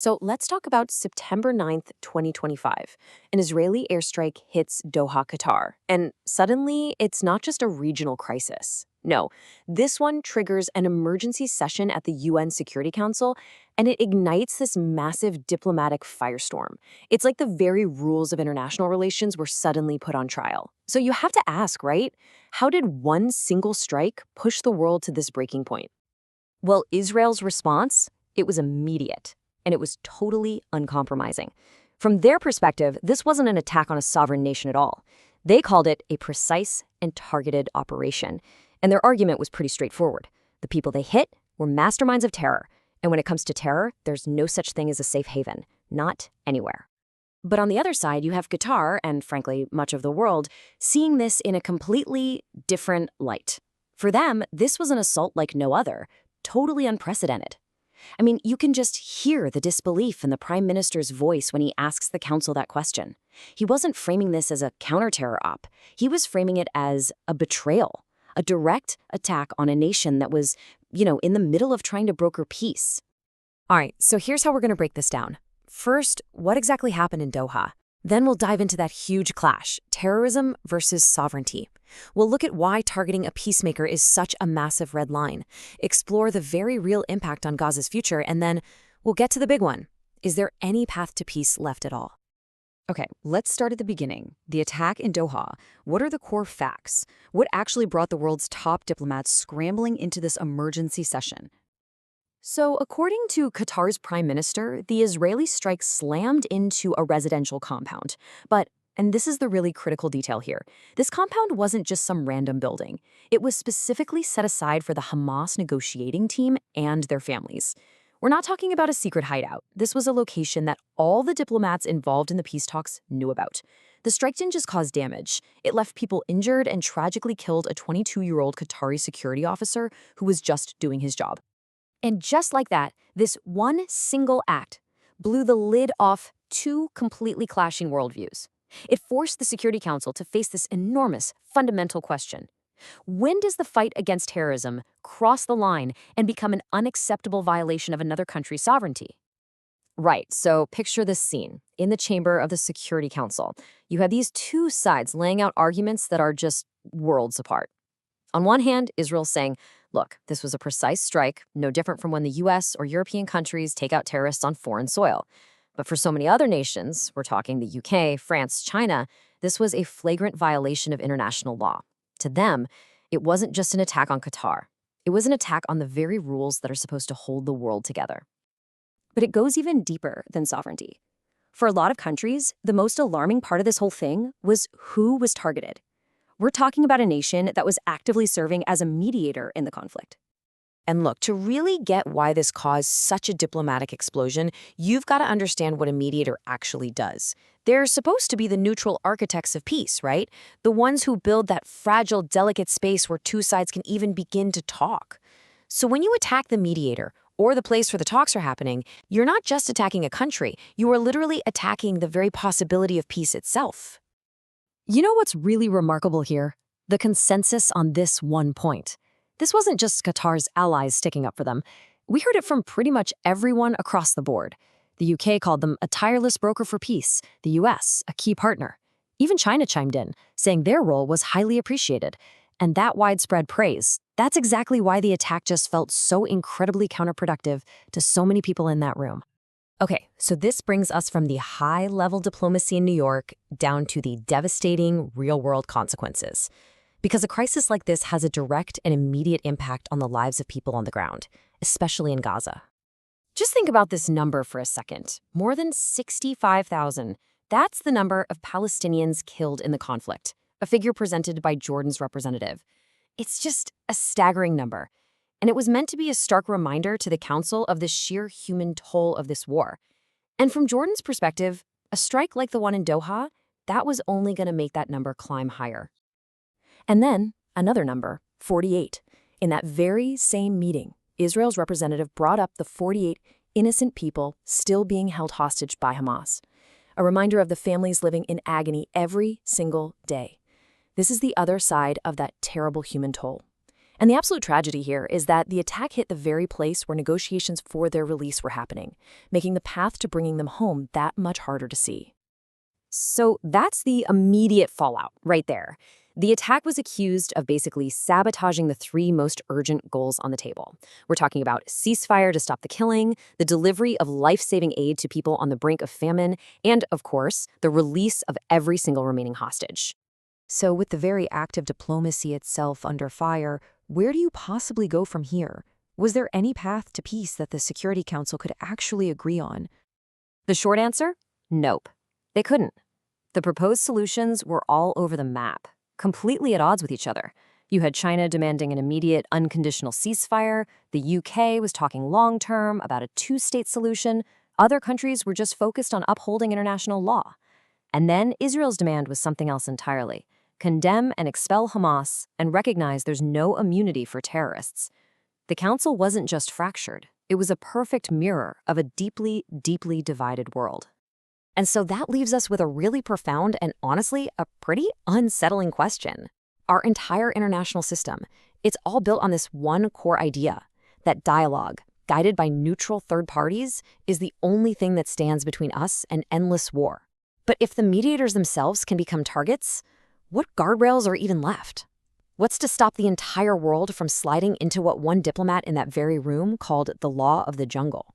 So let's talk about September 9th, 2025. An Israeli airstrike hits Doha, Qatar. And suddenly, it's not just a regional crisis. No, this one triggers an emergency session at the UN Security Council, and it ignites this massive diplomatic firestorm. It's like the very rules of international relations were suddenly put on trial. So you have to ask, right? How did one single strike push the world to this breaking point? Well, Israel's response, it was immediate, and it was totally uncompromising. From their perspective, this wasn't an attack on a sovereign nation at all. They called it a precise and targeted operation. And their argument was pretty straightforward. The people they hit were masterminds of terror. And when it comes to terror, there's no such thing as a safe haven. Not anywhere. But on the other side, you have Qatar, and frankly, much of the world, seeing this in a completely different light. For them, this was an assault like no other, totally unprecedented. I mean, you can just hear the disbelief in the Prime Minister's voice when he asks the council that question. He wasn't framing this as a counter-terror op. He was framing it as a betrayal, a direct attack on a nation that was, in the middle of trying to broker peace. All right, so here's how we're going to break this down. First, what exactly happened in Doha? Then we'll dive into that huge clash, terrorism versus sovereignty. We'll look at why targeting a peacemaker is such a massive red line, explore the very real impact on Gaza's future, and then we'll get to the big one. Is there any path to peace left at all? Okay, let's start at the beginning. The attack in Doha. What are the core facts? What actually brought the world's top diplomats scrambling into this emergency session? So, according to Qatar's prime minister, the Israeli strike slammed into a residential compound. But, and this is the really critical detail here, this compound wasn't just some random building. It was specifically set aside for the Hamas negotiating team and their families. We're not talking about a secret hideout. This was a location that all the diplomats involved in the peace talks knew about. The strike didn't just cause damage. It left people injured and tragically killed a 22-year-old Qatari security officer who was just doing his job. And just like that, this one single act blew the lid off two completely clashing worldviews. It forced the Security Council to face this enormous, fundamental question. When does the fight against terrorism cross the line and become an unacceptable violation of another country's sovereignty? Right, so picture this scene. In the chamber of the Security Council, you have these two sides laying out arguments that are just worlds apart. On one hand, Israel's saying, look, this was a precise strike, no different from when the US or European countries take out terrorists on foreign soil. But for so many other nations, we're talking the UK, France, China, this was a flagrant violation of international law. To them, it wasn't just an attack on Qatar. It was an attack on the very rules that are supposed to hold the world together. But it goes even deeper than sovereignty. For a lot of countries, the most alarming part of this whole thing was who was targeted. We're talking about a nation that was actively serving as a mediator in the conflict. And look, to really get why this caused such a diplomatic explosion, you've got to understand what a mediator actually does. They're supposed to be the neutral architects of peace, right? The ones who build that fragile, delicate space where two sides can even begin to talk. So when you attack the mediator, or the place where the talks are happening, you're not just attacking a country, you are literally attacking the very possibility of peace itself. You know what's really remarkable here? The consensus on this one point. This wasn't just Qatar's allies sticking up for them. We heard it from pretty much everyone across the board. The UK called them a tireless broker for peace, the US a key partner. Even China chimed in, saying their role was highly appreciated. And that widespread praise, that's exactly why the attack just felt so incredibly counterproductive to so many people in that room. Okay, so this brings us from the high-level diplomacy in New York down to the devastating real-world consequences. Because a crisis like this has a direct and immediate impact on the lives of people on the ground, especially in Gaza. Just think about this number for a second. More than 65,000. That's the number of Palestinians killed in the conflict, a figure presented by Jordan's representative. It's just a staggering number. And it was meant to be a stark reminder to the Council of the sheer human toll of this war. And from Jordan's perspective, a strike like the one in Doha, that was only going to make that number climb higher. And then, another number, 48. In that very same meeting, Israel's representative brought up the 48 innocent people still being held hostage by Hamas. A reminder of the families living in agony every single day. This is the other side of that terrible human toll. And the absolute tragedy here is that the attack hit the very place where negotiations for their release were happening, making the path to bringing them home that much harder to see. So that's the immediate fallout right there. The attack was accused of basically sabotaging the three most urgent goals on the table. We're talking about ceasefire to stop the killing, the delivery of life-saving aid to people on the brink of famine, and, of course, the release of every single remaining hostage. So with the very act of diplomacy itself under fire, where do you possibly go from here? Was there any path to peace that the Security Council could actually agree on? The short answer? Nope. They couldn't. The proposed solutions were all over the map, completely at odds with each other. You had China demanding an immediate, unconditional ceasefire. The UK was talking long-term about a two-state solution. Other countries were just focused on upholding international law. And then Israel's demand was something else entirely. Condemn and expel Hamas and recognize there's no immunity for terrorists. The council wasn't just fractured. It was a perfect mirror of a deeply, deeply divided world. And so that leaves us with a really profound and honestly, a pretty unsettling question. Our entire international system, it's all built on this one core idea, that dialogue, guided by neutral third parties, is the only thing that stands between us and endless war. But if the mediators themselves can become targets, what guardrails are even left? What's to stop the entire world from sliding into what one diplomat in that very room called the law of the jungle?